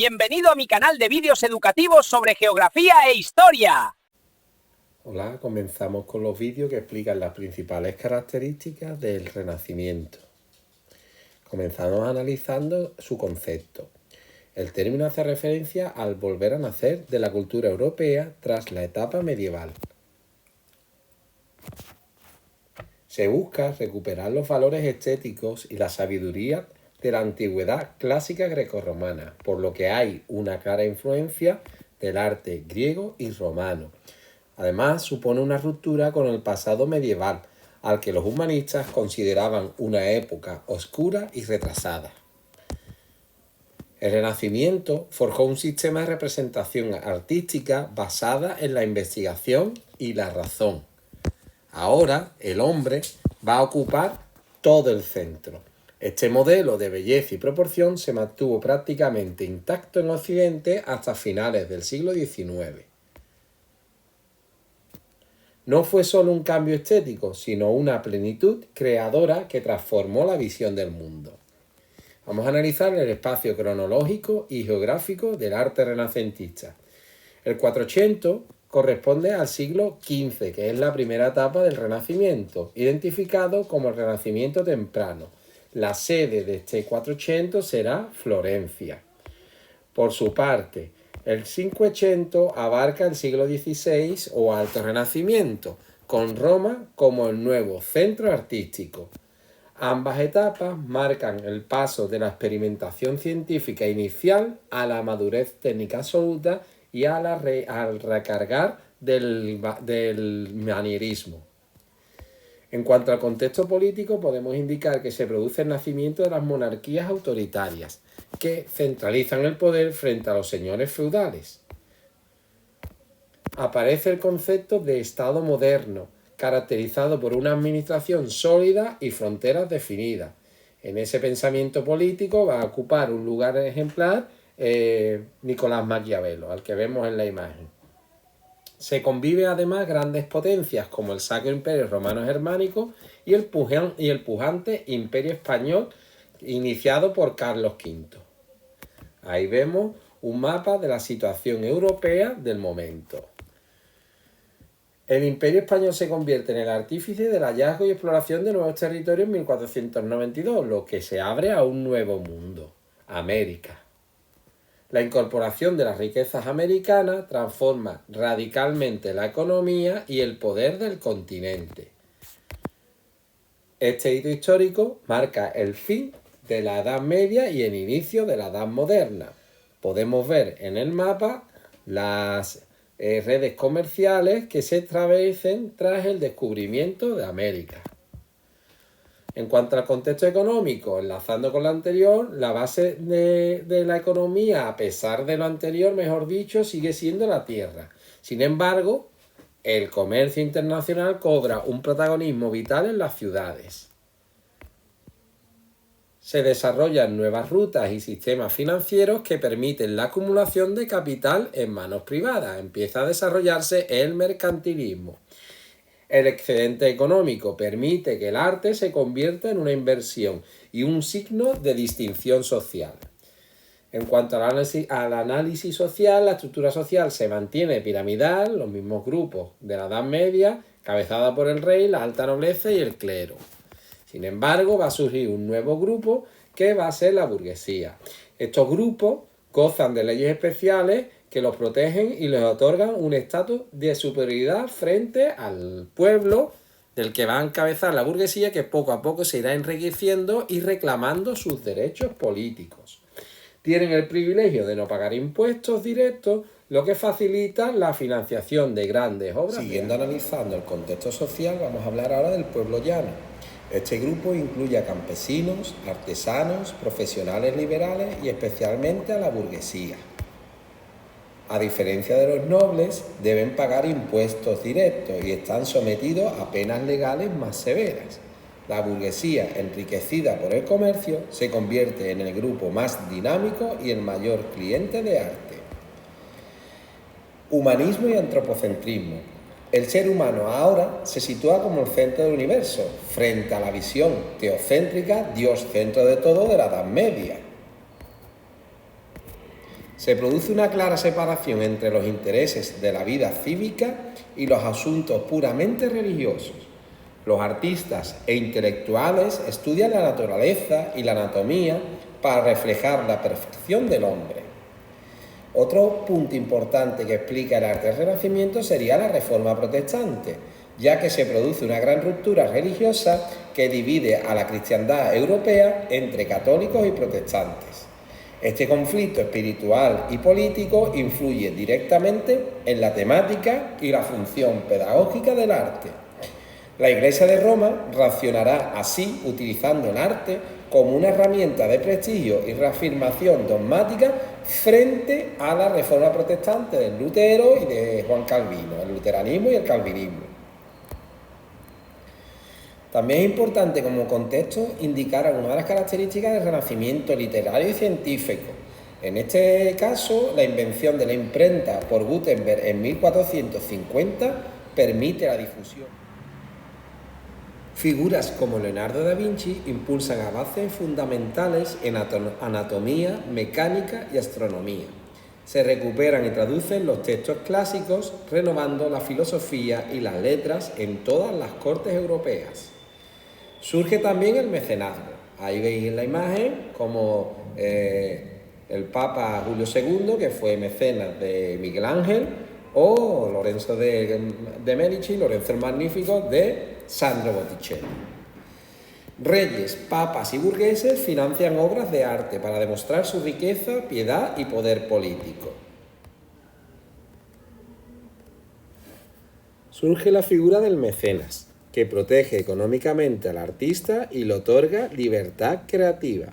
Bienvenido a mi canal de vídeos educativos sobre geografía e historia. Hola, comenzamos con los vídeos que explican las principales características del Renacimiento. Comenzamos analizando su concepto. El término hace referencia al volver a nacer de la cultura europea tras la etapa medieval. Se busca recuperar los valores estéticos y la sabiduría de la antigüedad clásica grecorromana, por lo que hay una clara influencia del arte griego y romano. Además, supone una ruptura con el pasado medieval, al que los humanistas consideraban una época oscura y retrasada. El Renacimiento forjó un sistema de representación artística basada en la investigación y la razón. Ahora el hombre va a ocupar todo el centro. Este modelo de belleza y proporción se mantuvo prácticamente intacto en Occidente hasta finales del siglo XIX. No fue solo un cambio estético, sino una plenitud creadora que transformó la visión del mundo. Vamos a analizar el espacio cronológico y geográfico del arte renacentista. El 400 corresponde al siglo XV, que es la primera etapa del Renacimiento, identificado como el Renacimiento temprano. La sede de este 400 será Florencia. Por su parte, el 500 abarca el siglo XVI o Alto Renacimiento, con Roma como el nuevo centro artístico. Ambas etapas marcan el paso de la experimentación científica inicial a la madurez técnica absoluta y al recargar del manierismo. En cuanto al contexto político, podemos indicar que se produce el nacimiento de las monarquías autoritarias, que centralizan el poder frente a los señores feudales. Aparece el concepto de Estado moderno, caracterizado por una administración sólida y fronteras definidas. En ese pensamiento político va a ocupar un lugar ejemplar Nicolás Maquiavelo, al que vemos en la imagen. Se convive además grandes potencias como el Sacro Imperio Romano Germánico y el pujante Imperio Español iniciado por Carlos V. Ahí vemos un mapa de la situación europea del momento. El Imperio Español se convierte en el artífice del hallazgo y exploración de nuevos territorios en 1492, lo que se abre a un nuevo mundo, América. La incorporación de las riquezas americanas transforma radicalmente la economía y el poder del continente. Este hito histórico marca el fin de la Edad Media y el inicio de la Edad Moderna. Podemos ver en el mapa las redes comerciales que se establecen tras el descubrimiento de América. En cuanto al contexto económico, enlazando con lo anterior, la base de la economía, a pesar de lo anterior, mejor dicho, sigue siendo la tierra. Sin embargo, el comercio internacional cobra un protagonismo vital en las ciudades. Se desarrollan nuevas rutas y sistemas financieros que permiten la acumulación de capital en manos privadas. Empieza a desarrollarse el mercantilismo. El excedente económico permite que el arte se convierta en una inversión y un signo de distinción social. En cuanto al análisis social, la estructura social se mantiene piramidal, los mismos grupos de la Edad Media, cabezada por el rey, la alta nobleza y el clero. Sin embargo, va a surgir un nuevo grupo que va a ser la burguesía. Estos grupos gozan de leyes especiales que los protegen y les otorgan un estatus de superioridad frente al pueblo del que va a encabezar la burguesía, que poco a poco se irá enriqueciendo y reclamando sus derechos políticos. Tienen el privilegio de no pagar impuestos directos, lo que facilita la financiación de grandes obras. Siguiendo analizando el contexto social, vamos a hablar ahora del pueblo llano. Este grupo incluye a campesinos, artesanos, profesionales liberales y especialmente a la burguesía. A diferencia de los nobles, deben pagar impuestos directos y están sometidos a penas legales más severas. La burguesía, enriquecida por el comercio, se convierte en el grupo más dinámico y el mayor cliente de arte. Humanismo y antropocentrismo. El ser humano ahora se sitúa como el centro del universo, frente a la visión teocéntrica, Dios centro de todo, de la Edad Media. Se produce una clara separación entre los intereses de la vida cívica y los asuntos puramente religiosos. Los artistas e intelectuales estudian la naturaleza y la anatomía para reflejar la perfección del hombre. Otro punto importante que explica el arte del Renacimiento sería la Reforma Protestante, ya que se produce una gran ruptura religiosa que divide a la cristiandad europea entre católicos y protestantes. Este conflicto espiritual y político influye directamente en la temática y la función pedagógica del arte. La Iglesia de Roma reaccionará así utilizando el arte como una herramienta de prestigio y reafirmación dogmática frente a la Reforma Protestante de Lutero y de Juan Calvino, el luteranismo y el calvinismo. También es importante como contexto indicar algunas de las características del Renacimiento literario y científico. En este caso, la invención de la imprenta por Gutenberg en 1450 permite la difusión. Figuras como Leonardo da Vinci impulsan avances fundamentales en anatomía, mecánica y astronomía. Se recuperan y traducen los textos clásicos, renovando la filosofía y las letras en todas las cortes europeas. Surge también el mecenazgo. Ahí veis en la imagen como el Papa Julio II, que fue mecenas de Miguel Ángel, o Lorenzo de Medici, Lorenzo el Magnífico, de Sandro Botticelli. Reyes, papas y burgueses financian obras de arte para demostrar su riqueza, piedad y poder político. Surge la figura del mecenas, que protege económicamente al artista y le otorga libertad creativa.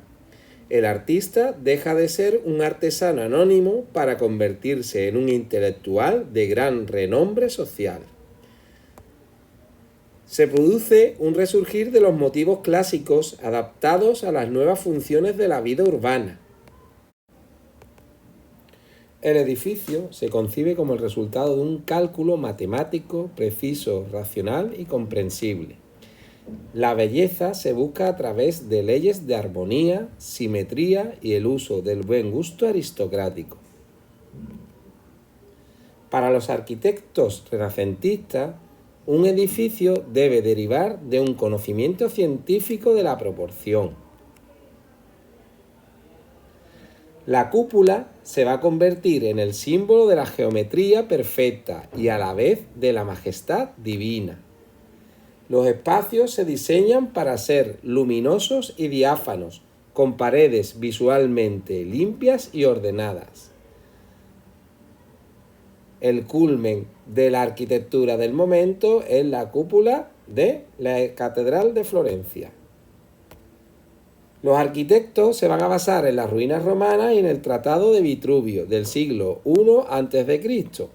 El artista deja de ser un artesano anónimo para convertirse en un intelectual de gran renombre social. Se produce un resurgir de los motivos clásicos adaptados a las nuevas funciones de la vida urbana. El edificio se concibe como el resultado de un cálculo matemático, preciso, racional y comprensible. La belleza se busca a través de leyes de armonía, simetría y el uso del buen gusto aristocrático. Para los arquitectos renacentistas, un edificio debe derivar de un conocimiento científico de la proporción. La cúpula se va a convertir en el símbolo de la geometría perfecta y a la vez de la majestad divina. Los espacios se diseñan para ser luminosos y diáfanos, con paredes visualmente limpias y ordenadas. El culmen de la arquitectura del momento es la cúpula de la Catedral de Florencia. Los arquitectos se van a basar en las ruinas romanas y en el Tratado de Vitruvio del siglo I a.C.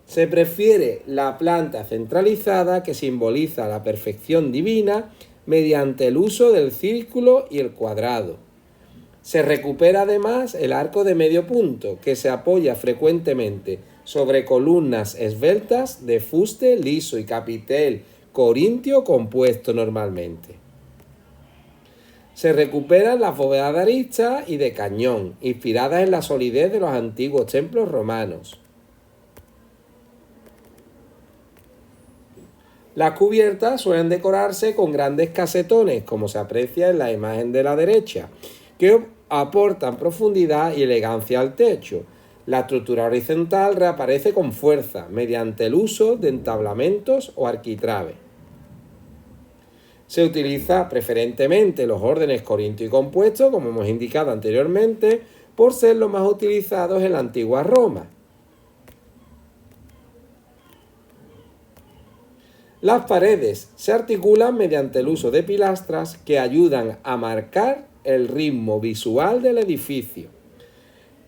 Se prefiere la planta centralizada que simboliza la perfección divina mediante el uso del círculo y el cuadrado. Se recupera además el arco de medio punto, que se apoya frecuentemente sobre columnas esbeltas de fuste liso y capitel corintio compuesto normalmente. Se recuperan las bóvedas de arista y de cañón, inspiradas en la solidez de los antiguos templos romanos. Las cubiertas suelen decorarse con grandes casetones, como se aprecia en la imagen de la derecha, que aportan profundidad y elegancia al techo. La estructura horizontal reaparece con fuerza mediante el uso de entablamentos o arquitraves. Se utiliza preferentemente los órdenes corintio y compuesto, como hemos indicado anteriormente, por ser los más utilizados en la antigua Roma. Las paredes se articulan mediante el uso de pilastras que ayudan a marcar el ritmo visual del edificio.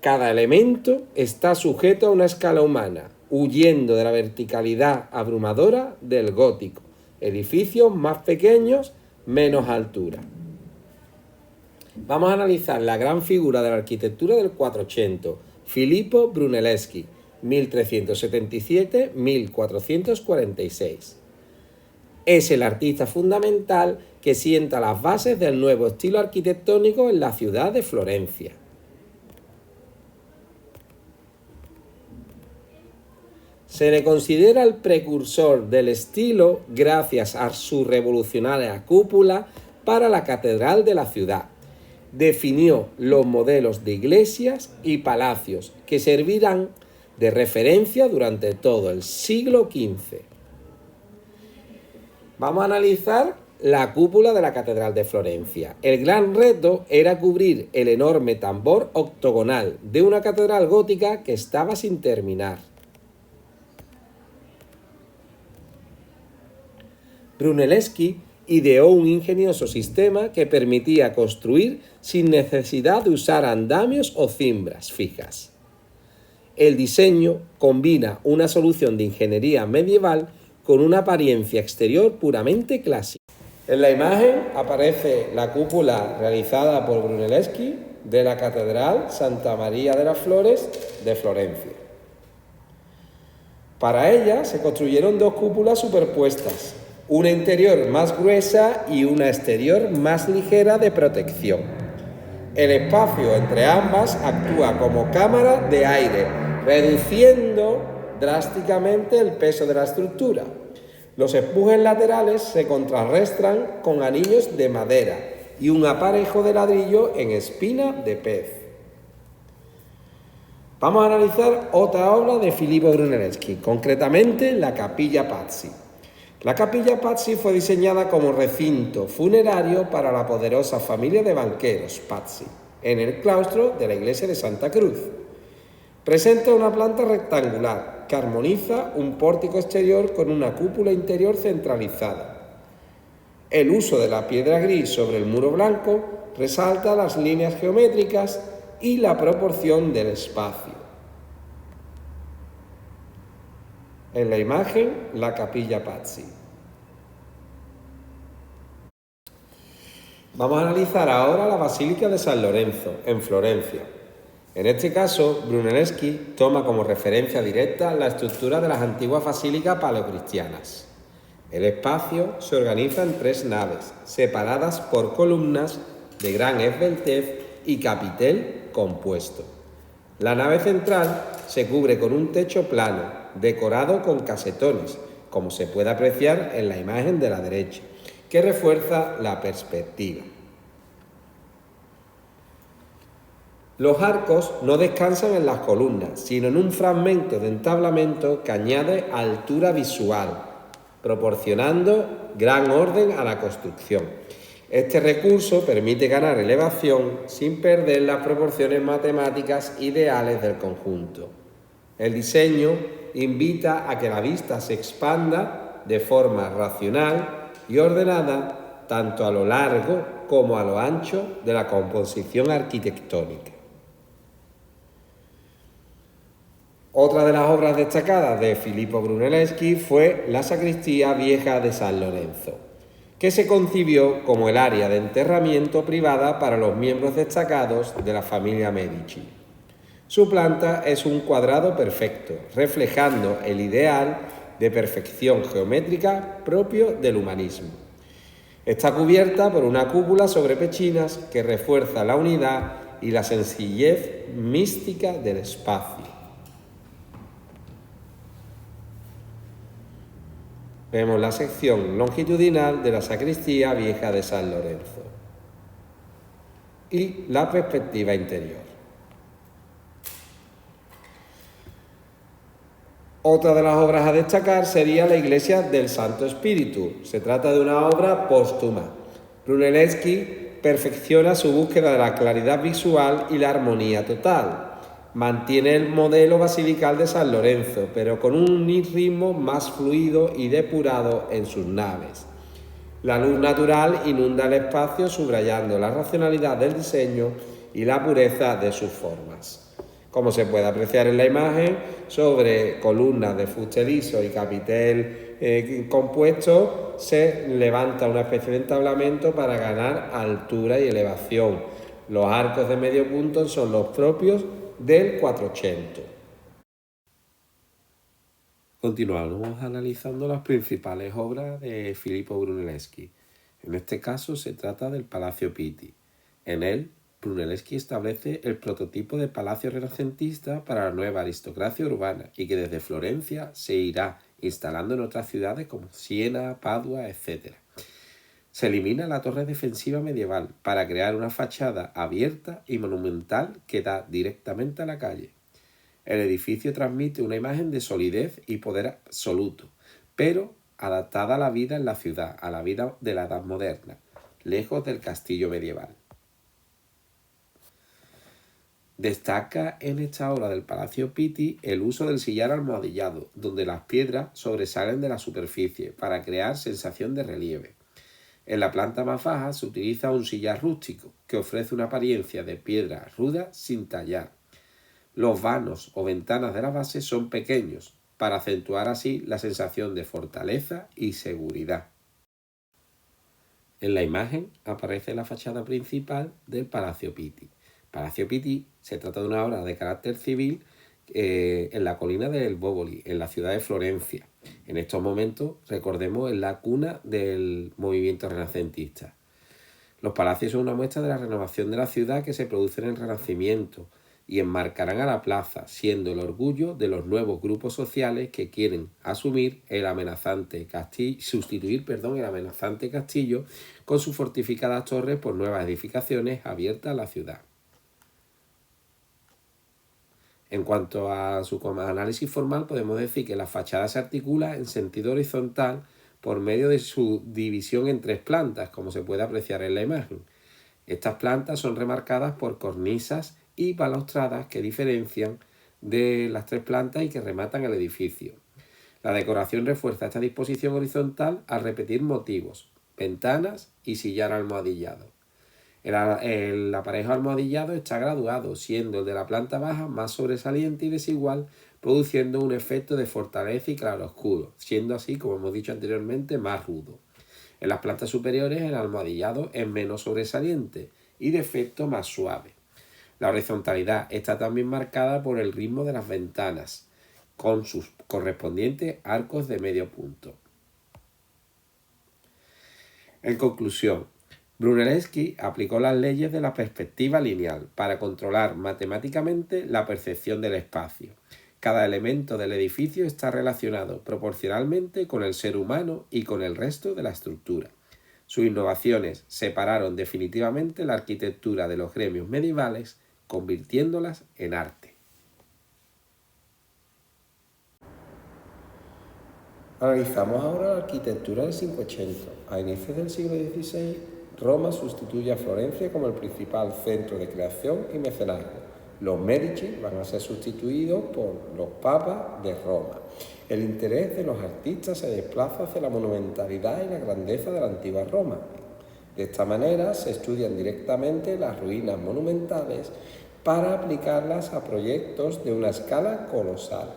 Cada elemento está sujeto a una escala humana, huyendo de la verticalidad abrumadora del gótico. Edificios más pequeños, menos altura. Vamos a analizar la gran figura de la arquitectura del 400, Filippo Brunelleschi, 1377-1446. Es el artista fundamental que sienta las bases del nuevo estilo arquitectónico en la ciudad de Florencia. Se le considera el precursor del estilo gracias a su revolucionaria cúpula para la catedral de la ciudad. Definió los modelos de iglesias y palacios que servirán de referencia durante todo el siglo XV. Vamos a analizar la cúpula de la catedral de Florencia. El gran reto era cubrir el enorme tambor octogonal de una catedral gótica que estaba sin terminar. Brunelleschi ideó un ingenioso sistema que permitía construir sin necesidad de usar andamios o cimbras fijas. El diseño combina una solución de ingeniería medieval con una apariencia exterior puramente clásica. En la imagen aparece la cúpula realizada por Brunelleschi de la Catedral Santa María de las Flores de Florencia. Para ella se construyeron dos cúpulas superpuestas, una interior más gruesa y una exterior más ligera de protección. El espacio entre ambas actúa como cámara de aire, reduciendo drásticamente el peso de la estructura. Los empujes laterales se contrarrestan con anillos de madera y un aparejo de ladrillo en espina de pez. Vamos a analizar otra obra de Filippo Brunelleschi, concretamente la Capilla Pazzi. La Capilla Pazzi fue diseñada como recinto funerario para la poderosa familia de banqueros Pazzi, en el claustro de la iglesia de Santa Cruz. Presenta una planta rectangular que armoniza un pórtico exterior con una cúpula interior centralizada. El uso de la piedra gris sobre el muro blanco resalta las líneas geométricas y la proporción del espacio. En la imagen, la Capilla Pazzi. Vamos a analizar ahora la Basílica de San Lorenzo, en Florencia. En este caso, Brunelleschi toma como referencia directa la estructura de las antiguas basílicas paleocristianas. El espacio se organiza en tres naves, separadas por columnas de gran esbeltez y capitel compuesto. La nave central se cubre con un techo plano, decorado con casetones, como se puede apreciar en la imagen de la derecha, que refuerza la perspectiva. Los arcos no descansan en las columnas, sino en un fragmento de entablamento que añade altura visual, proporcionando gran orden a la construcción. Este recurso permite ganar elevación sin perder las proporciones matemáticas ideales del conjunto. El diseño invita a que la vista se expanda de forma racional y ordenada tanto a lo largo como a lo ancho de la composición arquitectónica. Otra de las obras destacadas de Filippo Brunelleschi fue la Sacristía Vieja de San Lorenzo, que se concibió como el área de enterramiento privada para los miembros destacados de la familia Medici. Su planta es un cuadrado perfecto, reflejando el ideal de perfección geométrica propio del humanismo. Está cubierta por una cúpula sobre pechinas que refuerza la unidad y la sencillez mística del espacio. Vemos la sección longitudinal de la Sacristía Vieja de San Lorenzo y la perspectiva interior. Otra de las obras a destacar sería la Iglesia del Santo Espíritu. Se trata de una obra póstuma. Brunelleschi perfecciona su búsqueda de la claridad visual y la armonía total. Mantiene el modelo basilical de San Lorenzo, pero con un ritmo más fluido y depurado en sus naves. La luz natural inunda el espacio, subrayando la racionalidad del diseño y la pureza de sus formas. Como se puede apreciar en la imagen, sobre columnas de fuste liso y capitel compuesto, se levanta una especie de entablamento para ganar altura y elevación. Los arcos de medio punto son los propios del 400. Continuamos analizando las principales obras de Filippo Brunelleschi. En este caso se trata del Palacio Pitti. En él, Brunelleschi establece el prototipo de palacio renacentista para la nueva aristocracia urbana y que desde Florencia se irá instalando en otras ciudades como Siena, Padua, etc. Se elimina la torre defensiva medieval para crear una fachada abierta y monumental que da directamente a la calle. El edificio transmite una imagen de solidez y poder absoluto, pero adaptada a la vida en la ciudad, a la vida de la Edad Moderna, lejos del castillo medieval. Destaca en esta obra del Palacio Pitti el uso del sillar almohadillado, donde las piedras sobresalen de la superficie para crear sensación de relieve. En la planta más baja se utiliza un sillar rústico, que ofrece una apariencia de piedra ruda sin tallar. Los vanos o ventanas de la base son pequeños, para acentuar así la sensación de fortaleza y seguridad. En la imagen aparece la fachada principal del Palacio Pitti. Palacio Pitti se trata de una obra de carácter civil en la colina del Boboli, en la ciudad de Florencia. En estos momentos, recordemos, es la cuna del movimiento renacentista. Los palacios son una muestra de la renovación de la ciudad que se produce en el Renacimiento y enmarcarán a la plaza, siendo el orgullo de los nuevos grupos sociales que quieren sustituir el amenazante castillo con sus fortificadas torres por nuevas edificaciones abiertas a la ciudad. En cuanto a su análisis formal, podemos decir que la fachada se articula en sentido horizontal por medio de su división en tres plantas, como se puede apreciar en la imagen. Estas plantas son remarcadas por cornisas y balaustradas que diferencian de las tres plantas y que rematan el edificio. La decoración refuerza esta disposición horizontal al repetir motivos, ventanas y sillar almohadillado. El aparejo almohadillado está graduado, siendo el de la planta baja más sobresaliente y desigual, produciendo un efecto de fortaleza y claroscuro, siendo así, como hemos dicho anteriormente, más rudo. En las plantas superiores el almohadillado es menos sobresaliente y de efecto más suave. La horizontalidad está también marcada por el ritmo de las ventanas, con sus correspondientes arcos de medio punto. En conclusión, Brunelleschi aplicó las leyes de la perspectiva lineal para controlar matemáticamente la percepción del espacio. Cada elemento del edificio está relacionado proporcionalmente con el ser humano y con el resto de la estructura. Sus innovaciones separaron definitivamente la arquitectura de los gremios medievales, convirtiéndolas en arte. Analizamos ahora la arquitectura del 580. A inicios del siglo XVI, Roma sustituye a Florencia como el principal centro de creación y mecenazgo. Los Medici van a ser sustituidos por los papas de Roma. El interés de los artistas se desplaza hacia la monumentalidad y la grandeza de la antigua Roma. De esta manera se estudian directamente las ruinas monumentales para aplicarlas a proyectos de una escala colosal.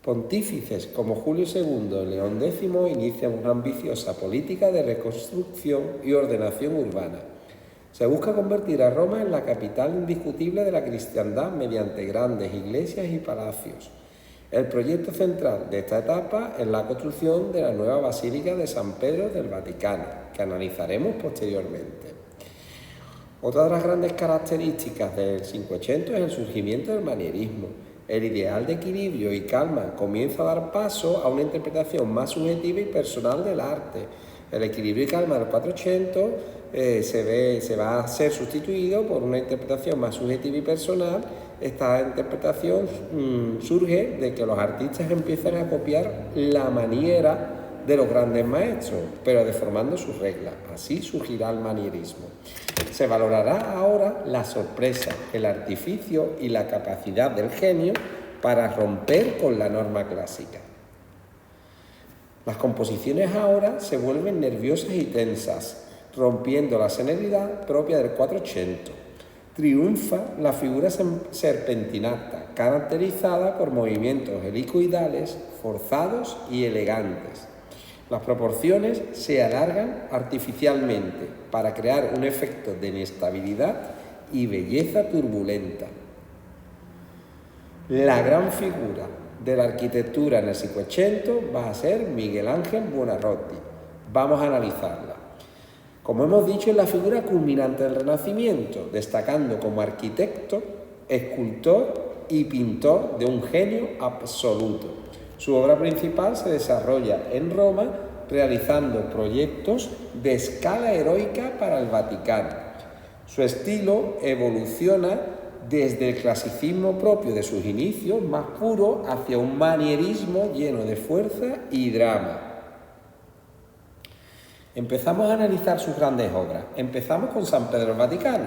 Pontífices como Julio II y León X inician una ambiciosa política de reconstrucción y ordenación urbana. Se busca convertir a Roma en la capital indiscutible de la cristiandad mediante grandes iglesias y palacios. El proyecto central de esta etapa es la construcción de la nueva Basílica de San Pedro del Vaticano, que analizaremos posteriormente. Otra de las grandes características del 580 es el surgimiento del manierismo. El ideal de equilibrio y calma comienza a dar paso a una interpretación más subjetiva y personal del arte. El equilibrio y calma del 480 se va a ser sustituido por una interpretación más subjetiva y personal. Esta interpretación surge de que los artistas empiezan a copiar la maniera de los grandes maestros, pero deformando sus reglas. Así surgirá el manierismo. Se valorará ahora la sorpresa, el artificio y la capacidad del genio para romper con la norma clásica. Las composiciones ahora se vuelven nerviosas y tensas, rompiendo la serenidad propia del 480. Triunfa la figura serpentinata, caracterizada por movimientos helicoidales, forzados y elegantes. Las proporciones se alargan artificialmente para crear un efecto de inestabilidad y belleza turbulenta. La gran figura de la arquitectura en el Cinquecento va a ser Miguel Ángel Buonarroti. Vamos a analizarla. Como hemos dicho, es la figura culminante del Renacimiento, destacando como arquitecto, escultor y pintor de un genio absoluto. Su obra principal se desarrolla en Roma, realizando proyectos de escala heroica para el Vaticano. Su estilo evoluciona desde el clasicismo propio de sus inicios más puro hacia un manierismo lleno de fuerza y drama. Empezamos a analizar sus grandes obras. Empezamos con San Pedro del Vaticano,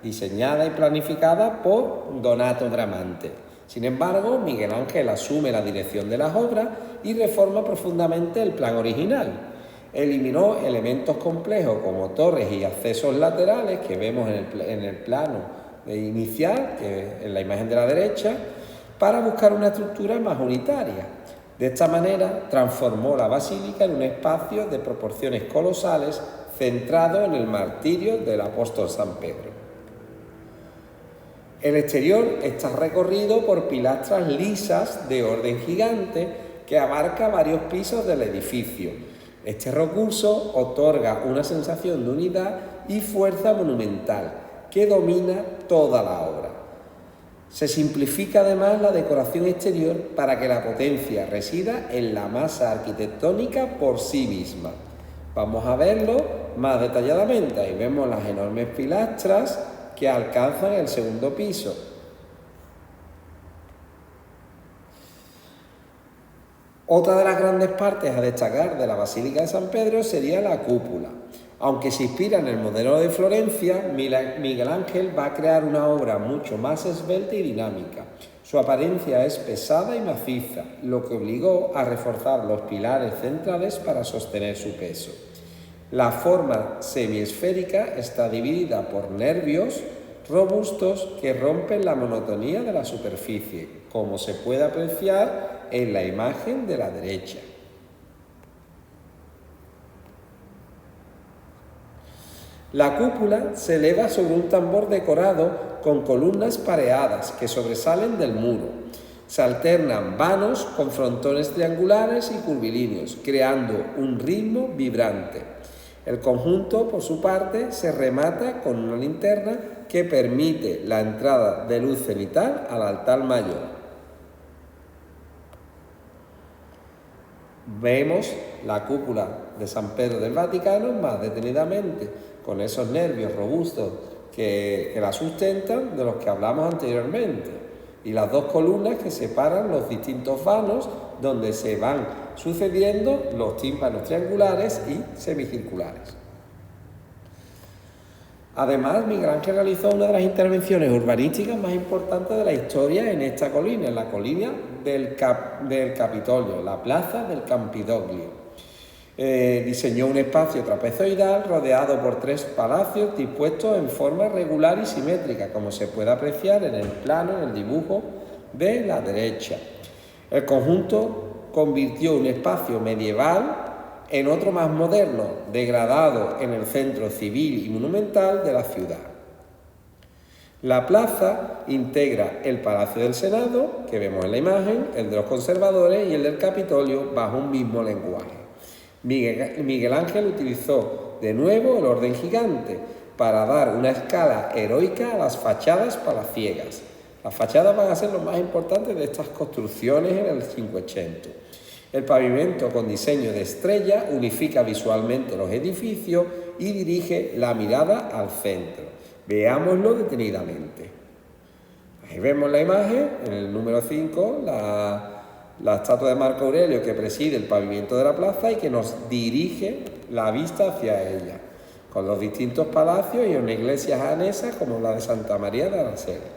diseñada y planificada por Donato Bramante. Sin embargo, Miguel Ángel asume la dirección de las obras y reforma profundamente el plan original. Eliminó elementos complejos como torres y accesos laterales que vemos en el plano inicial, que en la imagen de la derecha, para buscar una estructura más unitaria. De esta manera, transformó la basílica en un espacio de proporciones colosales centrado en el martirio del apóstol San Pedro. El exterior está recorrido por pilastras lisas de orden gigante que abarca varios pisos del edificio. Este recurso otorga una sensación de unidad y fuerza monumental que domina toda la obra. Se simplifica además la decoración exterior para que la potencia resida en la masa arquitectónica por sí misma. Vamos a verlo más detalladamente. Ahí vemos las enormes pilastras que alcanzan el segundo piso. Otra de las grandes partes a destacar de la Basílica de San Pedro sería la cúpula. Aunque se inspira en el modelo de Florencia, Miguel Ángel va a crear una obra mucho más esbelta y dinámica. Su apariencia es pesada y maciza, lo que obligó a reforzar los pilares centrales para sostener su peso. La forma semiesférica está dividida por nervios robustos que rompen la monotonía de la superficie, como se puede apreciar en la imagen de la derecha. La cúpula se eleva sobre un tambor decorado con columnas pareadas que sobresalen del muro. Se alternan vanos con frontones triangulares y curvilíneos, creando un ritmo vibrante. El conjunto, por su parte, se remata con una linterna que permite la entrada de luz cenital al altar mayor. Vemos la cúpula de San Pedro del Vaticano más detenidamente, con esos nervios robustos que la sustentan, de los que hablamos anteriormente, y las dos columnas que separan los distintos vanos donde se van sucediendo los tímpanos triangulares y semicirculares. Además, Miguel Ángel realizó una de las intervenciones urbanísticas más importantes de la historia en esta colina, en la colina del Capitolio, la plaza del Campidoglio. Diseñó un espacio trapezoidal rodeado por 3 palacios dispuestos en forma regular y simétrica, como se puede apreciar en el plano, en el dibujo de la derecha. El conjunto convirtió un espacio medieval en otro más moderno, degradado en el centro civil y monumental de la ciudad. La plaza integra el Palacio del Senado, que vemos en la imagen, el de los conservadores y el del Capitolio bajo un mismo lenguaje. Miguel Ángel utilizó de nuevo el orden gigante para dar una escala heroica a las fachadas palaciegas. Las fachadas van a ser lo más importante de estas construcciones en el Cinquecento. El pavimento con diseño de estrella unifica visualmente los edificios y dirige la mirada al centro. Veámoslo detenidamente. Ahí vemos la imagen, en el número 5, la estatua de Marco Aurelio que preside el pavimento de la plaza y que nos dirige la vista hacia ella, con los distintos palacios y una iglesia anexa como la de Santa María de Araceli.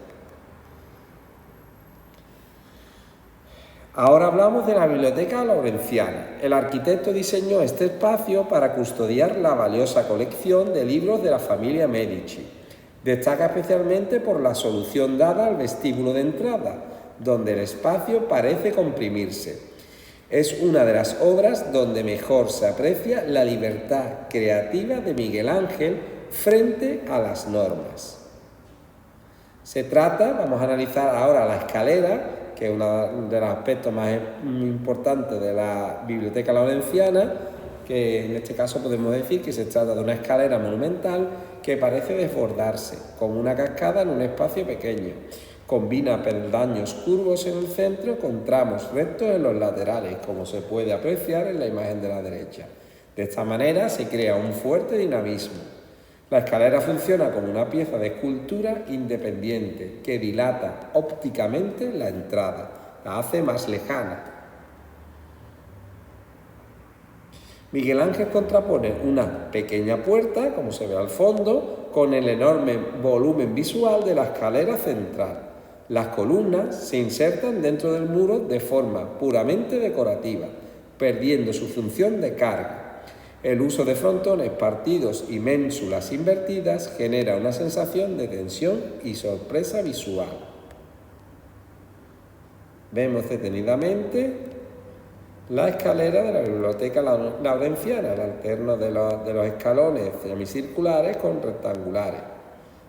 Ahora hablamos de la Biblioteca Laurenciana. El arquitecto diseñó este espacio para custodiar la valiosa colección de libros de la familia Medici. Destaca especialmente por la solución dada al vestíbulo de entrada, donde el espacio parece comprimirse. Es una de las obras donde mejor se aprecia la libertad creativa de Miguel Ángel frente a las normas. Vamos a analizar ahora la escalera que es uno de los aspectos más importantes de la Biblioteca Laurenciana, que en este caso podemos decir que se trata de una escalera monumental que parece desbordarse, con una cascada en un espacio pequeño. Combina peldaños curvos en el centro con tramos rectos en los laterales, como se puede apreciar en la imagen de la derecha. De esta manera se crea un fuerte dinamismo. La escalera funciona como una pieza de escultura independiente que dilata ópticamente la entrada, la hace más lejana. Miguel Ángel contrapone una pequeña puerta, como se ve al fondo, con el enorme volumen visual de la escalera central. Las columnas se insertan dentro del muro de forma puramente decorativa, perdiendo su función de carga. El uso de frontones partidos y ménsulas invertidas genera una sensación de tensión y sorpresa visual. Vemos detenidamente la escalera de la Biblioteca Laurenciana, el alterno de los escalones semicirculares con rectangulares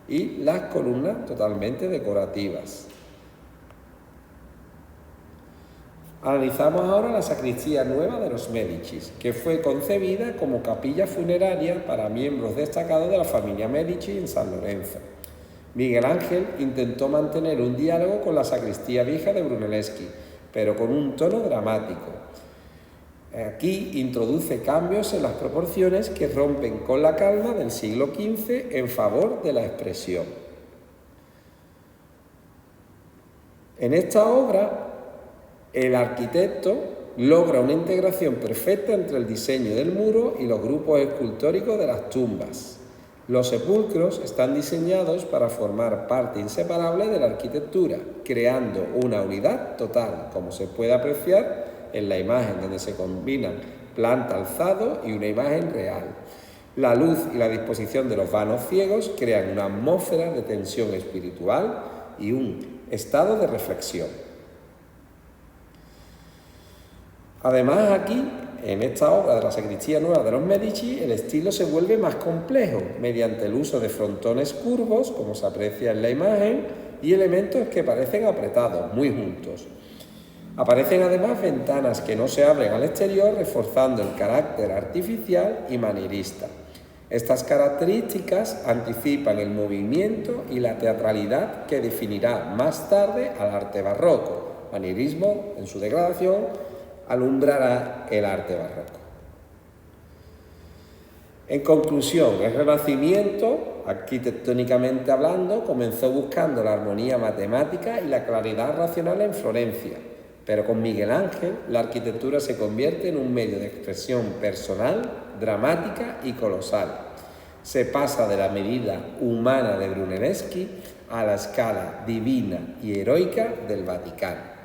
y las columnas totalmente decorativas. Analizamos ahora la sacristía nueva de los Médicis, que fue concebida como capilla funeraria para miembros destacados de la familia Medici en San Lorenzo. Miguel Ángel intentó mantener un diálogo con la sacristía vieja de Brunelleschi, pero con un tono dramático. Aquí introduce cambios en las proporciones que rompen con la calma del siglo XV en favor de la expresión. En esta obra, el arquitecto logra una integración perfecta entre el diseño del muro y los grupos escultóricos de las tumbas. Los sepulcros están diseñados para formar parte inseparable de la arquitectura, creando una unidad total, como se puede apreciar en la imagen donde se combinan planta, alzado y una imagen real. La luz y la disposición de los vanos ciegos crean una atmósfera de tensión espiritual y un estado de reflexión. Además, aquí, en esta obra de la sacristía nueva de los Medici, el estilo se vuelve más complejo mediante el uso de frontones curvos, como se aprecia en la imagen, y elementos que parecen apretados, muy juntos. Aparecen además ventanas que no se abren al exterior, reforzando el carácter artificial y manierista. Estas características anticipan el movimiento y la teatralidad que definirá más tarde al arte barroco. Manierismo, en su degradación, alumbrará el arte barroco. En conclusión, el Renacimiento, arquitectónicamente hablando, comenzó buscando la armonía matemática y la claridad racional en Florencia, pero con Miguel Ángel la arquitectura se convierte en un medio de expresión personal, dramática y colosal. Se pasa de la medida humana de Brunelleschi a la escala divina y heroica del Vaticano.